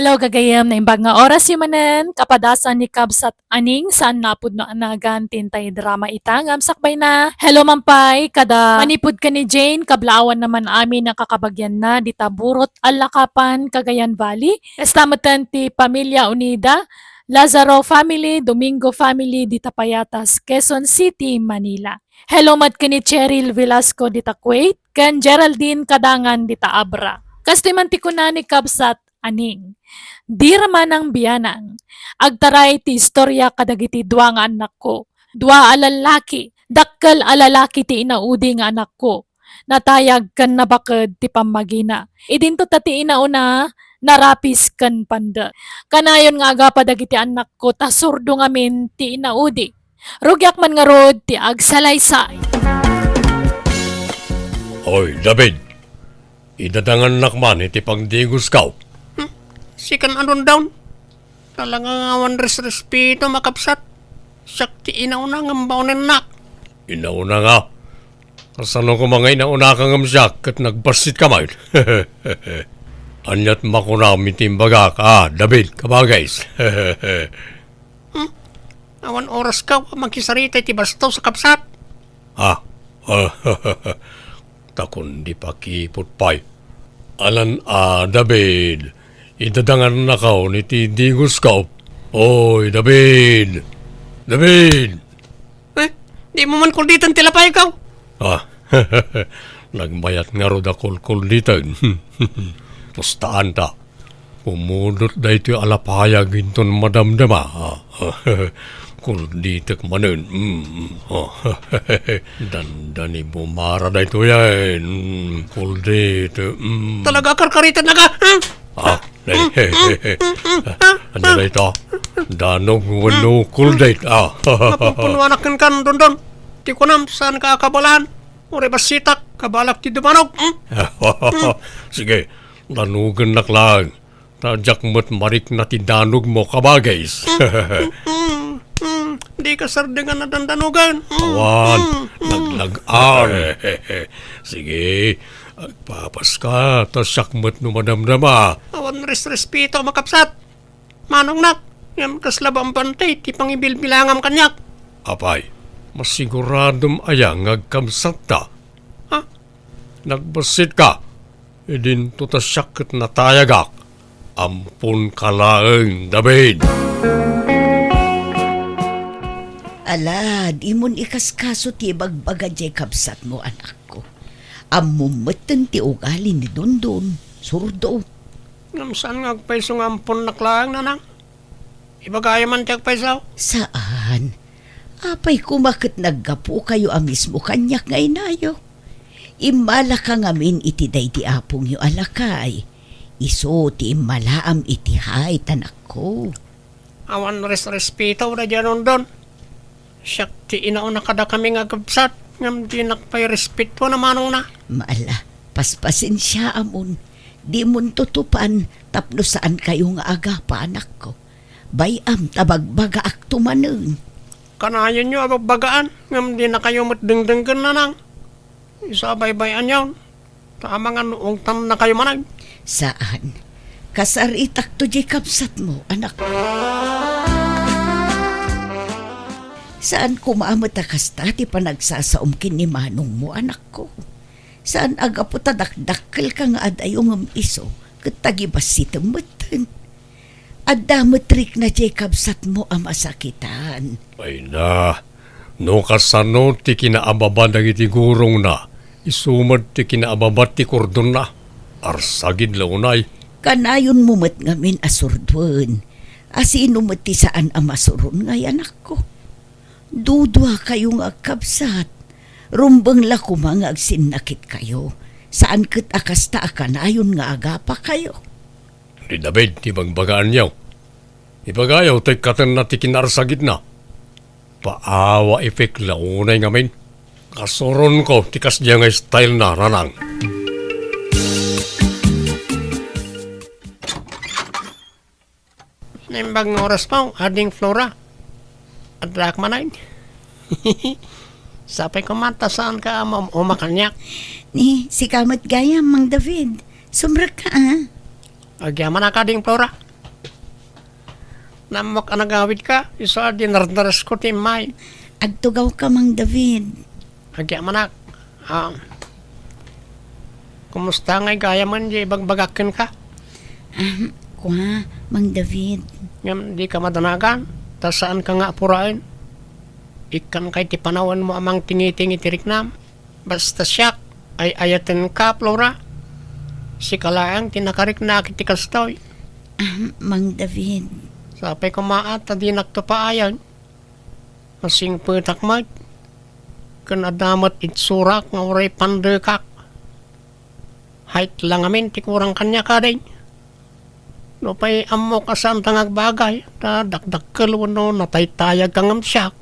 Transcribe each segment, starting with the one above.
Hello gagayam na imbag nga oras yumanen kapadasan ni Kabs at aning saan napud no anagan tintay drama itangam sakbay na. Hello mampay kada manipud ka ni Jane kablawan naman amin nakakabagyan na ditaburot Alakapan Cagayan Valley. Estamatan ti Pamilya Unida, Lazaro family, Domingo family di Tapayatas, Quezon City, Manila. Hello mat ka ni Cheryl Velasco di Kuwait, kan Geraldine Kadangan di Abra. Kastimanti ko na ni Kabsat aning. Di raman ang biyanang. Agtaray ti istorya kadagiti dua nga anak ko. Dua alalaki. Dakkel alalaki ti inaudi nga anak ko. Natayag kan nabaked ti pamagina. Idinto tati inauna narapis kan panda. Kanayon nga aga padagiti anak ko tasurdo ngamin ti inaudi. Rugyak man nga rod ti agsalaysay. Oy, David. Idadangan nakman iti pagdigos kaw. Sikan anon down. Talagang awan respeto makapsat. Sakti inauna ng baunin nak. Inauna nga. Kasano ko mga inauna kang amsyak at nagbasit ka man. Anyat makunami timbaga ka, David, kabagays. Awan oras ka, magkisarita ti bastaw sa kapsat. Ha? Takon di pa kipot pa'y. Alan David. Idadangan na kao ni ti digos kao. Oy, David! David! Di mo man kulditan tilapay ka. Nagbayat nga ro da kulkulitan. Mustaan ta. Pumudot da ito alapayag inton madamdama. Kulditak manen. Dandani bumara da ito yan. Kuldit. Talaga karkaritan na ka. Ano na ito? Danog wano kuldit. Napupunuanak kan don. Di ko nam saan ka kabalaan. Uri basitak, kabalak ti dumanog. Sige, danugan nak lang. Tadyak mo't marik na ti danog mo kabagays. Di ka sardengan na dandanugan. Awan, naglagaan. Sige, agpapas ka, tasyak mo't numadamdama. Awan respeto makapsat. Manong nak, yan kaslabang bantay, ti pangibilbilangam kanyak. Apay, masiguradom ayang agkamsat ta. Ha? Nagbasit ka, idin to tasyak at natayagak. Ampun kalaeng, David. Ala, di mon ikaskaso ti bagbaga jay kapsat mo, anak ko. Amumatan ti ugali ni Dondon, surdo. Saan nga agpaiso nga ampun naklaang nanang? Ibagaya man ti agpaisaw? Saan? Apay kumakit naggapo kayo mismo kanyak nga inayo. Imala ka ngamin iti day di apong yu alakay. Iso ti malaam iti hay tanak ko. Awan respeto na dyan doon. Siyak ti inauna kada kami nga gabsat. Ngam di nakpay respeto na manong na. Maala, paspasin siya amon. Di mon tutupan tapno saan kayo nga aga pa anak ko. Bayam tabagbaga akto manun. Kanayon nyo abagbagaan. Ngam di na kayo matdengdenggan na nang. Isa baybayan yun. Tama nga noong tam na kayo manag. Saan? Kasaritak to di kapsat mo, anak. Saan kumamata kastati pa nagsasaumkin ni manong mo, anak ko? Saan aga po tadakdakkel ka nga adayong ang iso katagibas si temutan? Adamatrik na di kapsat mo ang masakitan. Ay na, no kasano ti kinaababa dagiti gurong na. Isumad ti kinaababat ti kordon na. Arsagid launay. Kanayon mo mat ngamin asurdwan. Asino mat ti saan ang masuron ngay anak ko. Dudwa kayong agkabsat. Rumbang lako mga agsinakit kayo. Saan kat akasta kanayon nga agapa kayo. Di David, ti bagbagaan yaw. Ibagayaw tay katan na ti kinarsagid na. Paawa efek launay ngamin. Kasoron ko ti kasya nga style na ranang. Nimbag ng oras pa, ading Flora. At black manay. Sapay ko mata saan ka umakanyak. Ni, si kamat gaya, Mang David. Sumra ka, ah. Agyaman na ka ding Flora. Namok anagawid ka, isa di nardaras ko ti may. Agtugaw ka, Mang David. Agya manak, kumusta ngay gaya man di bagbagakin ka? Kwa, Mang David. Ngam di ka madanagan, ta saan ka nga purain? Ikan kay ti panawan mo amang tingi-tingi tiriknam. Basta siyak ay ayatin ka, Flora. Si kalaang tinakarik na kiti kastoy. Mang David. Sapay kumaat, tadi nagtupaayan. Masing putak mag. Kanadamat itsurak nga uray pandekak. Hait lang amin, tikurang kanya ka rin. No pa'y amo ka saan tangag bagay. Ta dakdakkel wano nataytayag kang siyak.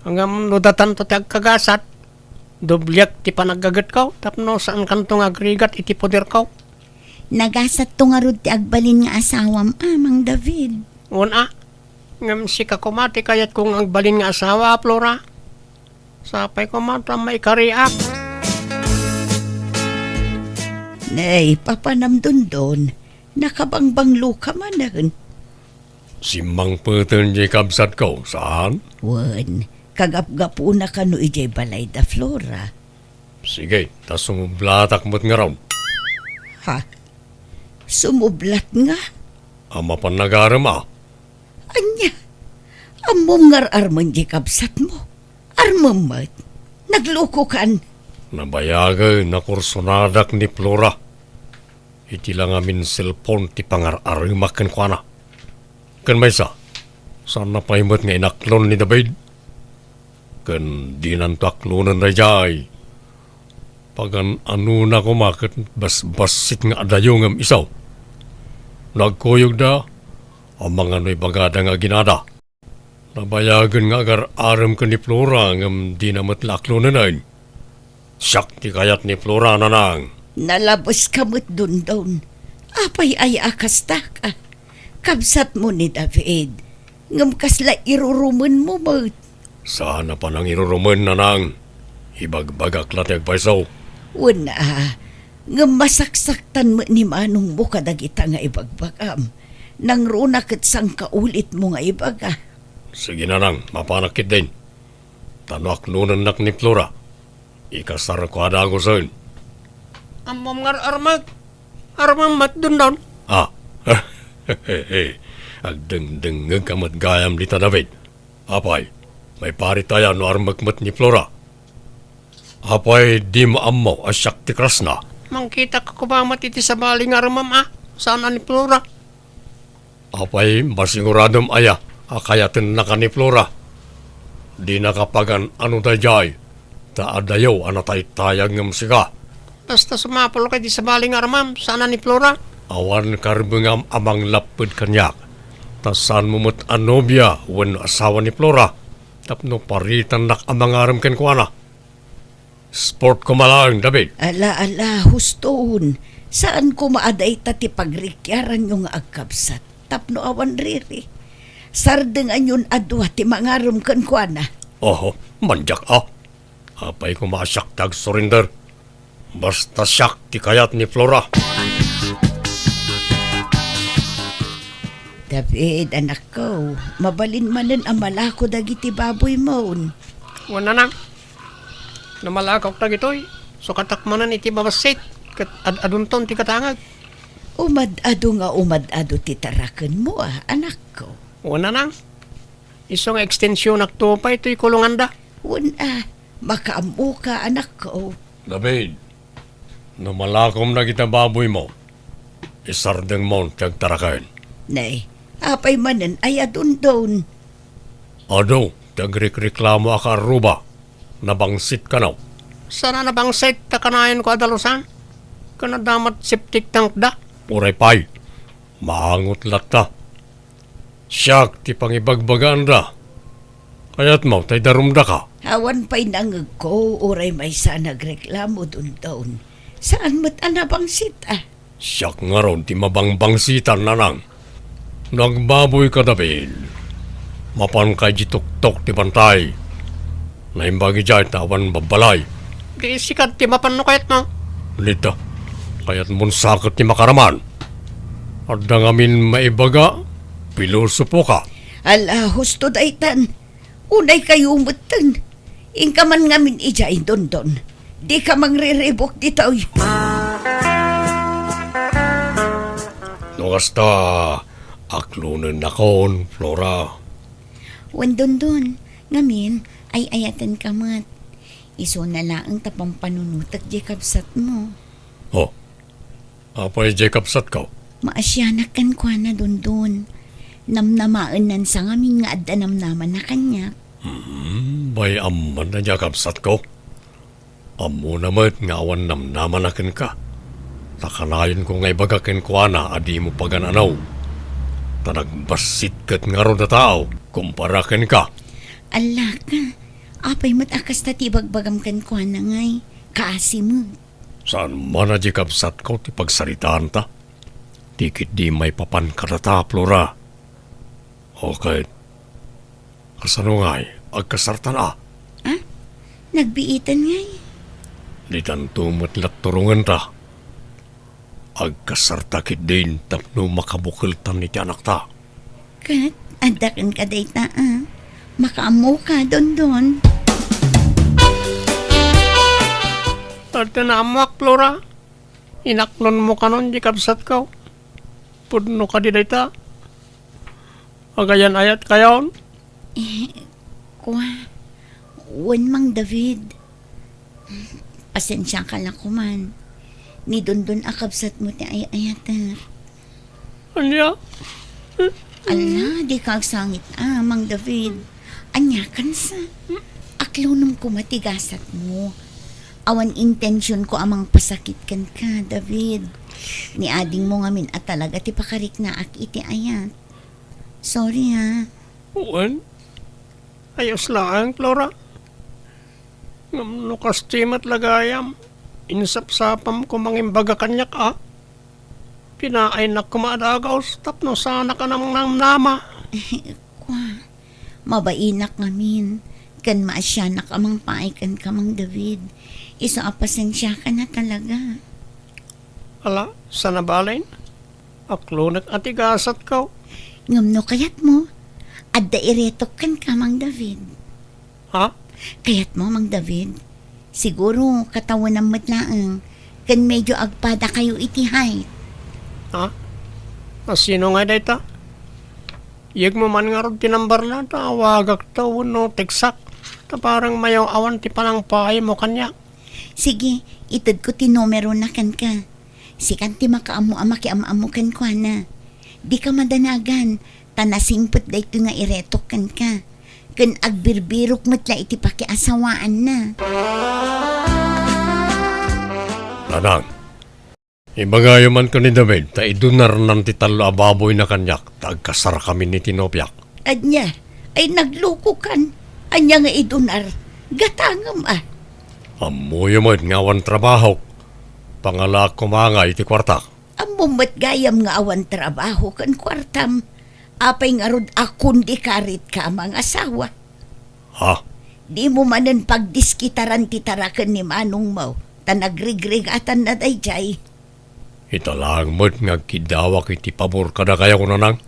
Hanggang nudatan to tiyag kagasat. Dublyak ti panagagat ko. Tapno saan kantong agrigat iti poder ko. Nagasat to nga rod ti agbalin nga asawam, Mang David. Una, ngam si kakumati kayat kong agbalin nga asawa, Flora. Sapay kumata may kariak. Nay, papanamdundon. Nakabangbang luka manan. Si Mang Putin di kabsat ko, saan? Wan, kagap-gapu na ka no ijay balay da Flora. Sige, tas sumublatak mo't nga raw. Ha? Sumublat nga? Ama pa nagarama. Anya? Amom ngar arman di kabsat mo. Armamat. Nagluko kan. Nabayagay na kursonadak ni Flora. Iti lang amin cellphone ti pangar-arimakan ko na. Kan may sa, saan na paimot nga inaklon ni David? Kan di nanto aklonan na jay. Pagan ano na kumakit bas-basit nga adayo ngam isaw. Nagkuyog da, ang mga no'y bagada nga ginada. Nabayagan nga agar aram ka ni Flora ngam di na matlaklon na nain. Siyak ti kayat ni Flora na nang. Nalabos kamot dun doon. Apay ay akasta ka. Kabsat mo ni David. Ngam kasla iruruman mo mo. Sana pa nang iruruman na nang. Ibagbagak latag paisaw. Una, ngam masaksaktan mo ni manong mo kadagita nga ibagbagam. Nang runakit sang kaulit mo nga ibaga. Sige na nang, mapanakit din. Tanak nunan nak ni Flora. Ikasar ko adago sa'in. Amom ngar armag. Armang matdundon. Ah, agdeng-deng kamat gayam lita David. Apay, may pari tayo no armagmat ni Flora. Apay, di maamaw asyak ti krasna. Mangkita ka kubamat iti sa baling armam Saan ni Flora? Apay, masiguradom aya, akayatin na ka ni Flora. Di nakapagan ano dayay, taadayaw anatay tayag ng sika. Basta sumapol ka di sa baling armam. Saan ni Flora? Awan karbengam amang lapid kanyak. Tasan mumut anobya, wen asawa ni Flora. Tapno paritan nak amang aram ken kuana. Sport ko malang, David. Ala, huston. Saan ko maaday tati pagrikyaran yung agkabsat? Tapno awan riri. Sardengan yun adwa ti mangarum kan kuana. Oho, manjak Apay ko masyak tag surrender. Basta syak ti kayat ni Flora. David, anak ko, mabalin manen ang malako dagiti baboy mo. Wala na. Namalakaw ta gitoy. So katakmanan iti babasit. Kat adunton ti katangag. Umad-ado ti taraken mo anak ko. Wala na. Isong ekstensyon nakto pa ito'y kulungan da. Una, makaamu ka anak ko. David, namalakom na kita baboy mo. Isardeng mo tiyag tarakain. Nay, apay manen ay adundon. Ado, tiyag reklamo aka aruba. Nabangsit ka na. Sana na bang set ta kanayan ko adalusan? Kanadamat septic tank da. Puray pay, maangot lata. Siyak ti pangibagbagaan da. Kaya't mo, tay darumda ka. Hawan pa'y nangag ko, oray may sa nagreklamo dundon. Saan mo't anabang sita? Siyak nga ron, ti mabangbangsitan na nang. Nagbaboy ka, David. Mapan kay jitok-tok ti bantay. Naimbagi dyan, tawan babalay. Di sikat ti mapanno kayat mo. Lita, kaya't mun sakot ti makaraman. At dangamin maibaga, pilosopo ka. Ala, husto daytan. Unay kayo umutan. Ingka man ngamin ijay dondon. Di ka mangre-rebok dito. No kasta, aklunan na kon, Flora. Wan dondon. Ngamin, ay ayatan ka mat. Iso na laang tapang panunutak di kabsat mo. Oh, apay Jacob sat ka. Maasyanak kan kwa na dondon. Namnamaan nan sa ngamin nga adda namnaman na kanya. Bay amman na Jacob sat ko. Amo naman nga awan namnamanakin ka. Takanayon ko ngay bagakin ko na adi mo pagananaw. Tanagbasit kat nga ron na tao, kumparakin ka. Ala ka, apay matakas na tibagbagam kan kwa na ngay. Kaasi mo. Saan man na Jacob sat ko ti pagsaritaan ta? Tikit di may papan ka na ta, Flora. Okay. Kasano ngay, agkasartan Nagbiitan ngay. Di tanto matlat turungan ta. Agkasartakit din tapno makabukiltan ni ti anak ta. Kat, adakan ka dayta Makaamo ka dondon. At tinamak, Flora. Inaklon mo ka nun, di kabsat ka. Pudno ka di dayta. Agayan ayat kayon. Kwa, wan mang David. Pasensya ka lang kuman. Ni dondon akabsat mo ti ayatar. Anya? Ala, di ka agsangit mang David. Anya kan sa. Aklunong ko matigasat mo. Awan intensyon ko amang pasakit kan ka, David. Ni ading mo ngamin at talaga ti pakarik na ak iti ayat. Sorry Uwan? Ayos lang, Flora. Namnukas timat lagayam. Insapsapam ko mangimbaga kanyak Pinaay na kumadagaw tapno sana ka namang nama. Kwa, mabainak ngamin. Kan maasyanak amang paikan ka mang David. Isa apasensya ka na talaga. Ala, sana balain? Aklunak atigasat ka. Ngamno kayat mo. Adda iretok kan ka mang David. Ha? Kayat mo mang David. Siguro katawan ng matlaang. Kan medyo agpada kayo itihay. Ha? Sino nga dayta? Yag mo man nga ron tinambar na tawagak to no teksak. Ta parang mayaw awan ti panang paay mo kanya. Sige, itad ko tinumero na kan ka. Si kanti makaamo makiamamo kan kwa na. Di ka madanagan. Tanasingpot da ito nga iretok kan ka. Kan agbirbirok matla iti pakiasawaan na. Nanang, ibagayo man ka ni David, ta idunar nan ti talo ababoy na kanyak, ta agkasar kami ni Tinopyak. Anya, ay nagluko kan. Anya nga idunar. Gatangam Amuyo mo ngawan trabaho. Pangala ko mga iti kwarta. Amumat gayam nga awan trabaho kan kwartam. Apay nga rod akon di karit ka mga asawa. Ha? Di mo manan pagdiskitaran titarakan ni Manong mo. Tanagrig-rigatan na dayjay. Italang mo't nga kidawak iti pabor kada kaya ko nanang.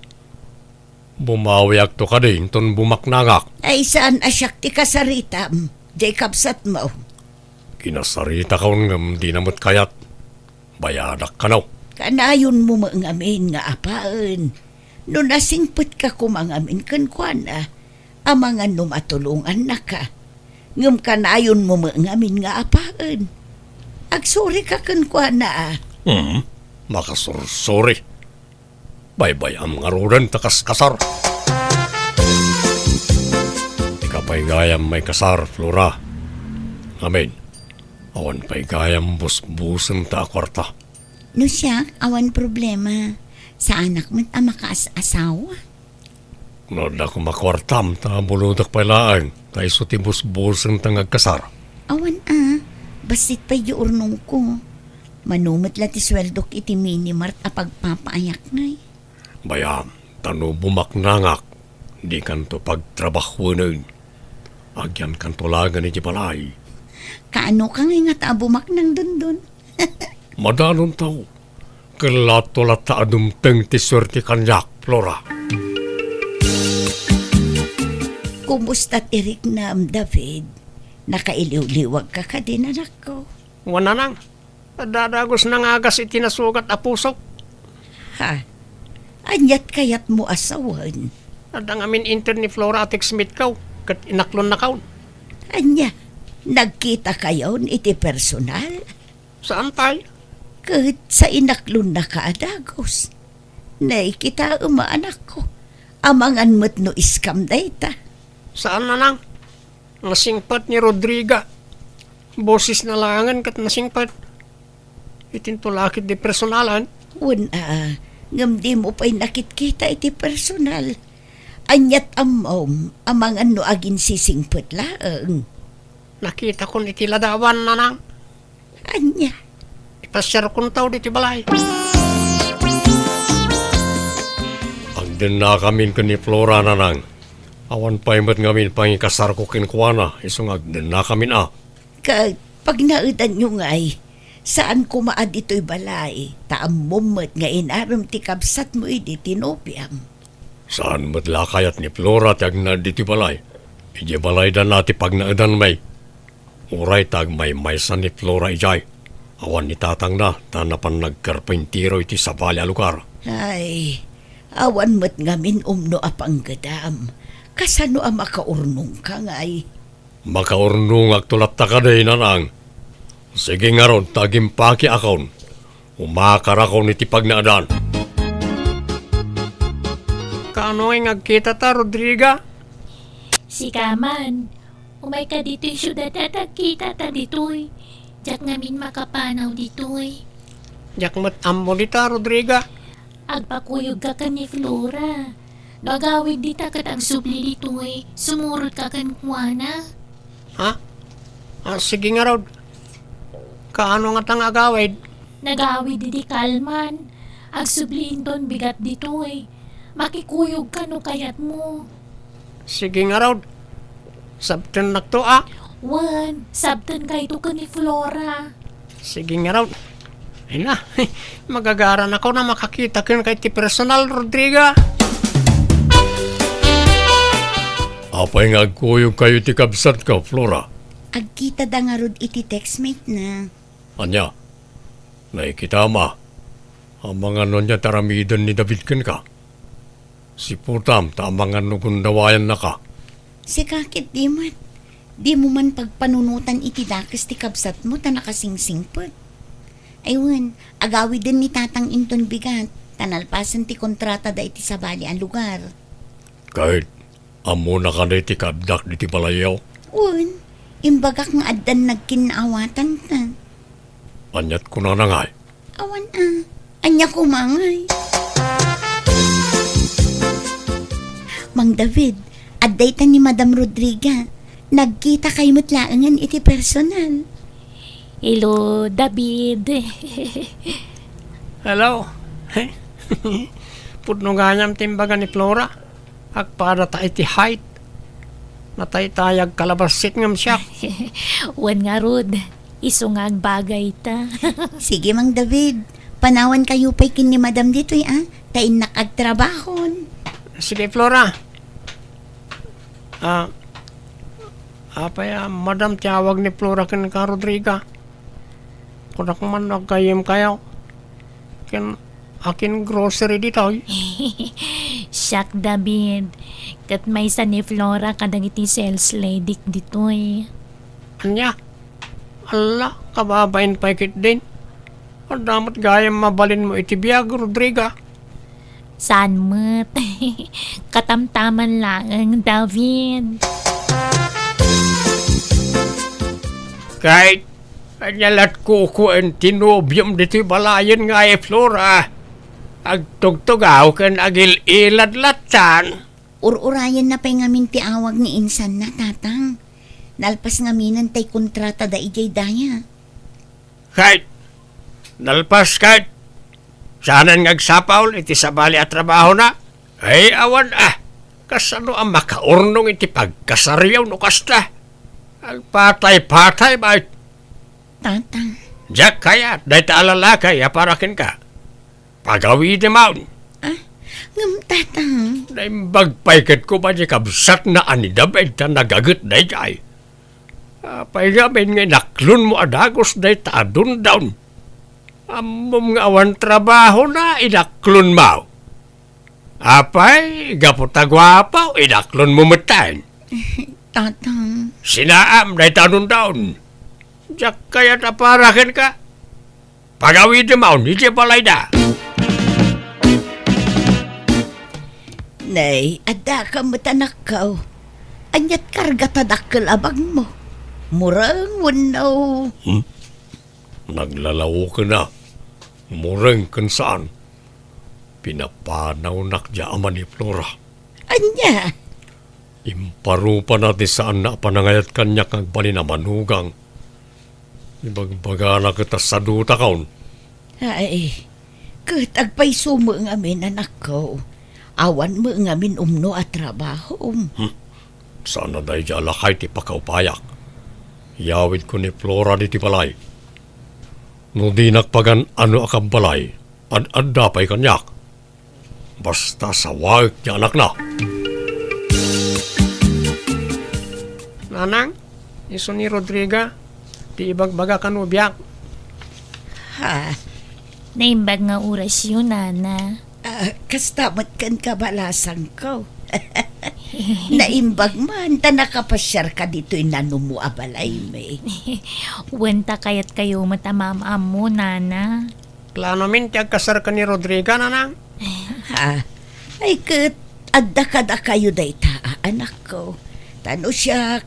Bumawiak to ka din ton bumaknangak. Ay saan asyak ti kasaritam. Jacob sat mo. Kinasarita ka ng di namot kayat. Bayadak ka naw. Kanayon mo mangamin nga apaan. No nasingput ka kumangamin kan kwana. Ang mga numatulungan na ka. Ngam kanayon mo mangamin nga apaan. Agsuri ka kan kwana Makasorsori. Baybay ang mga ruran takas kasar. Ikapay gayam may kasar, Flora. Amen. Awan pa'y gayam busbusan ta kwarta. No siya, awan problema. Sa anak mo't makaas-asawa. Noda ko makwartam ta buludak pa'y laang. Kay suti busbusan ta ngagkasar. Awan basit pa urnong ko. Manumot la ti sweldok iti minimart a pagpapaayak ngay. Bayam, tano bumaknangak. Di kanto pagtrabahunan. Agyan kanto lagan iti balay. Kaano ka nga nga taabumak ng dundun? Madanon tao. Kalato lata adumteng ti swerte kanyak, Flora. Kumusta tirik na David? Nakailiw-liwag ka din anak ko. Wala nang. Dadagos nang agas itinasugat a pusok. Ha? Anyat kayat mo asawan? At ang amin inter ni Flora at Smith kaw. Kat inaklon na kaw. Anya, nagkita kayo iti personal? Saan tayo? Kahit sa inaklon na kaadagos. Naikita umaanak ko. Amangan mo't no iskam dayta. Saan na nang? Nasingpat ni Rodriga. Boses na langan kat nasingpat. Itintulakit di personalan. Wala, ngam di mo pa'y nakit-kita iti personal. Anyat amom, amangan no agin sisingput laeng. Nakita ko iti ladawan na nang. Anya, Ipasyar kong tao diti balay. Ang din na kami ka ni Flora na nang. Awan pa imat ngamin pangikasar ko kinkwana. Isong agden na kami na. pag naudan nyo nga'y, saan kumaad ito'y balay, taam mumot nga inaram ti kabsat mo iti tinopiam. Saan madlakayat ni Flora tag na diti balay. Ije balay dan nati pag naadan may. Uray tag may maysan ni Flora ijay. Awan ni tatang na tanapan nagkarpintiro iti sa balya lugar. Ay, awan mo't ngamin umno apang gadam. Kasano ang makaurnong ka nga'y? Makaurnung agtulat ta kaday nanang. Sige nga ron, tagimpaki akon. Umakarakon iti pag naadan. Kaano ay ngagkita ta, Rodriga? Sikaman, umay ka dito'y syudad at agkita ta dito'y. Diyak ngamin makapanaw dito'y. Jak mat ammo dita, Rodriga. Agpakuyog ka ni Flora. Nagawid di ta kat ang subli dito'y. Sumurot ka kan kuwana. Ha? Sige nga, Rod. Kaano nga tang agawid? Nagawid di kalman. Ag subliin ton bigat dito'y. Makikuyog ka no kayat mo. Sige nga, Rod. Sabten na to, Wan, sabtan ka ito ka ni Flora. Sige nga, Rod. Ay na, magagaran ako na makakita kin kay ti personal, Rodriga. Apay nga agkuyog kayo ti kabsat ka, Flora. Agkita da nga rod iti textmate na. Anya, nakikita ma. Ang mga nun niya taramidan ni David ken ka. Si Putam, tamangan no gundawayan na ka. Si kakit di mo man pagpanunutan iti dakas ti kabsat mo ta nakasingsingpot. Aywan, agawi din ni tatang inton bigat. Tanalpasan ti kontrata da iti sabali ang lugar. Kahit amo na ka na iti kabdak di ti balayaw. Un, imbagak nga addan nagkinaawatan ta. Anyat ko na nangay. Awan anya kumangay. Mang David, adday ta ni Madam Rodriga. Nagkita kayo mutlaangan iti personal. Hello, David. Hello. Pudno ganyam timbaga ni Flora. Agpada ta iti height. Nataytayag kalabasit ngam siya. Wan nga rod, isungag bagay ta. Sige, Mang David. Panawan kayo pa'y kin ni Madam dito'y tain nakagtrabahon. Sige, Flora. Madam, tiyawag ni Flora kin ka, Rodriga. Kunak man nagkayem kayo. Kin akin grocery dito. Siyak, David. Kat may sa ni Flora kadang iti sales lady dito'y. Anya? Ala, kababain pa ikit din. Ang damat gayam mabalin mo iti biyag, Rodriga. Saan mo't? Katamtaman lang, David. Kahit anyalat ko ang tinobyom dito balayan nga Flora. Agtugtugaw kan agil ilad-latan. Ururayan na pa'y ngamin ti awag ni insan na tatang. Nalpas ngaminan tay kontrata da ijay daya. Kahit nalpas kahit sanan ngagsapaw iti sabali at trabaho na. Ay awan kasano ang makaurnong iti pagkasaryaw no kasta. Agpatay-patay ba? Tatang, Jack kaya, dahi ta alalakay, aparakin ka. Pagawid naman. Ngam tatang. Naimbag paikat ko ba niya kabsat na ani David na nagagat day kay. Apay gamin nga naklon mo adagos day taadun down. Amom nga awan trabaho na inaklon mo. Apay, gaputa gwapaw, inaklon mo matayin. Tatang. Sinaam day taadun down. Diyak kaya naparakin ka. Pagawid mo, hindi palay na. Nay, ada ka matanakaw. Anyat karga tadakkel abang mo. Murang wanaw. Naglalawo ka na. Murang kansaan. Pinapanaw nakdya ama ni Flora. Anya? Imparu pa natin saan na panangayat kanya kang paninamanhugang. Ibagbaga na kita sa duta kaon. Ay, katagpay sumo nga min anak ko. Awan mo nga min umno at trabaho. Sana dahi dya alakay ti pakaupayak. Yawid ko ni Flora di ti balay. No di nakpagan ano akang balay, ad dapay kanyak. Basta sa wag ti anak na. Nanang, iso ni Rodriga, di ibagbaga kan ubiyak. Ha? Naimbag nga oras yun, nana. Kastamat kan kabalasang ko. Naimbag man, ta nakapasyar ka dito inano mo abalay me. Wenta kayat kayo matamamam mo, nana. Plano min, tiyag kasar ka ni Rodriga, nanang. Ha? Ay kat, adda kada kayo day ta, anak ko. Tano siya,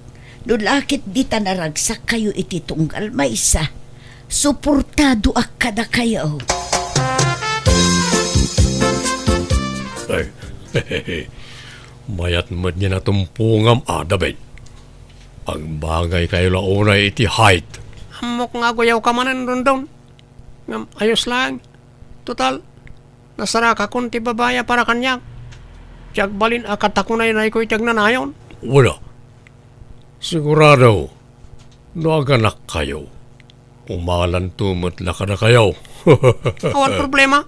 nulakit di ta naragsak kayo iti tunggal maysa. Suportado ak kada kayo. Ay, mayat man niya na tumpungam David. Ang bagay kayo launay iti height. Amok nga guyaw ka manan rundon. Ngam, ayos lang. Total, nasara ka kun ti babaya para kanyak. Tiyag balin akatakunay na iko'y tiyag nanayon. Wala. Sigurado, naganak kayo. Umalan tumot laka na kayo. Awan problema.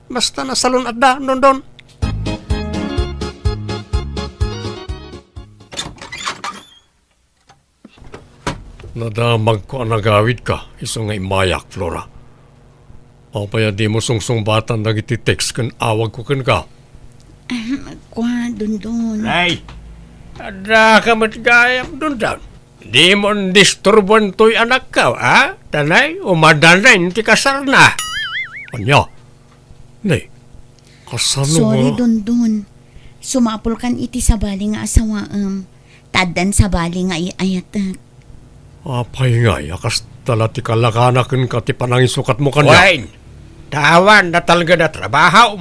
Basta nasalon at da, don. Nadamag ko ang nagawid ka, iso nga imayak, Flora. O paya di mo sungsung batan nagiti-text kan awag ko kan ka. Kwa, dun. Ay, ada ka matgayam dun down. Di mo disturban to'y anak ka, ha? Tanay, umadanay, ti kasar na. Anya? Nay, kasano Sorry, nga? Dundun. Sumapol kan iti sa bali nga asawaam. Taddan sa bali nga iayat. Apay nga, akas tala ti kalakanakin ka ti panangisukat mo kanya. Wain, tawan na talaga na trabaho.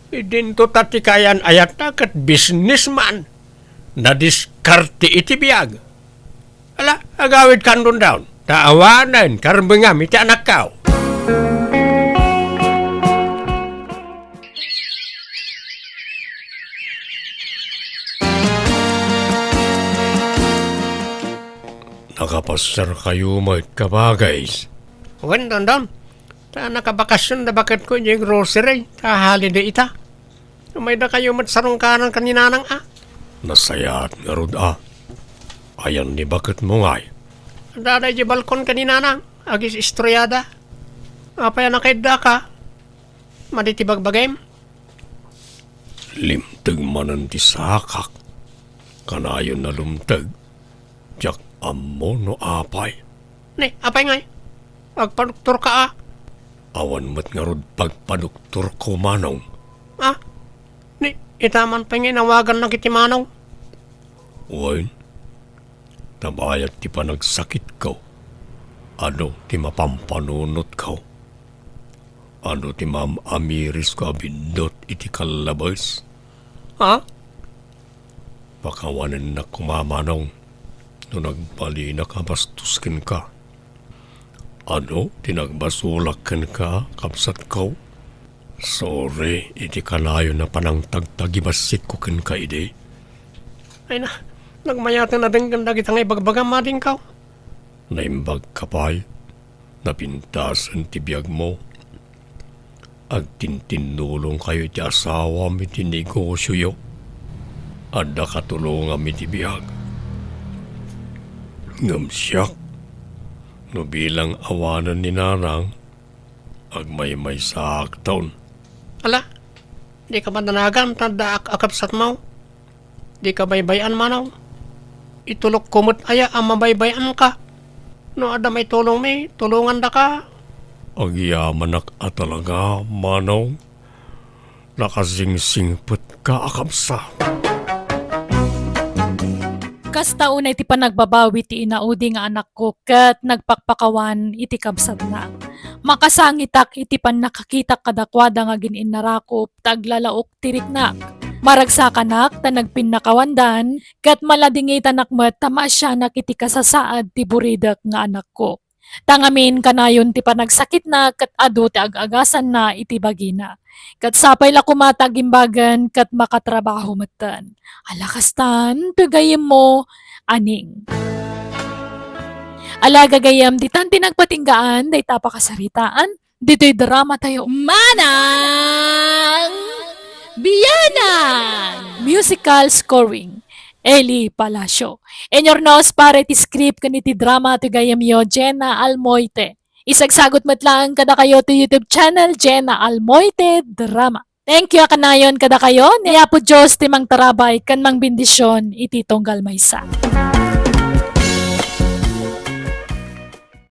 Idin to tatikayan ayat na kat businessman. Na diskarte iti biyag. Ala, agawid kan dun down. Taawanan, karambangam iti anak kao. Nakapasyar kayo mga kabagay. Wen don. Ta nakabakasyon na bakit ko yung grocery. Ta holiday ita. May da kayo matsarong kanan kaninanang Nasayat nga rod Ayan ni bakit mo ngay. Daday di balkon kaninanang. Agis istroyada. Apaya nakaida ka. Maditibag bagayem. Limtag manan ti sakak. Kanayon na lumtag. Diyak amo no apay. Ni, apay ngay. Agpaduktor ka Awan mat nga rod pagpaduktor ko manong. Ni, itaman pa nga nawagan ng kitimanaw. Wain, tabayat ti panagsakit ko. Ano ti mapampanunot ko. Ano ti amiris ko abindot iti kalabas. Pakawanan na kumamanong no nagbali na kabastuskin ka. Ano, tinagbasulakan ka, kapsat ko? Sorry, iti kalayo na panang tagtagibasit ko ken ka ide. Ay na, nagmayatan na din ganda kitang ibagbagam mading ka. Naimbag ka pa'y, napintasan ti biyag mo. Agtintinulong kayo ti asawa mi ti negosyo yo. Ada katulungan mi ti bihag. Ngam siyak. No bilang awanan ni Nanang, agmay-may saktaon. Ala, di ka ba nanagan tanda akapsat mo? Di ka baybayan manaw? Itulok kumot aya ang mabaybayan ka. No ada may tulong may, tulungan da ka. Agyamanak at talaga, manaw. Nakasingsingput ka akapsa. Kasta unay ti panagbabawi ti inaudi nga anak ko ket nagpakpakawan iti kabsat na. Makasangitak iti pan nakakitak kadakwada nga gininnarakop taglalaok tiriknak. Maragsakannak ta nagpinnakawandan ket maladingitan nakmet tama siya iti kasasaad ti buridak nga anak ko. Tangamin kanayon ti panagsakit na ket adu ti agagasan na iti bagina. Kat sapay la kumatag imbagan kat makatrabaho matan. Alakastan, tagayem mo, aning. Ala gagayam, di tan tinagpatinggaan, day tapakasaritaan, dito'y drama tayo. Manang Biyanan! Musical scoring. Eli Palacio. Enyor nos pare ti script kaniti drama ti gayam yo Jenna Almoite. Isagsagot matlang kada kayo to YouTube channel Jenna Almoite Drama. Thank you kanayon kada kayo. Niya po Diyos timang tarabay kan mang bendisyon iti tonggal maysa.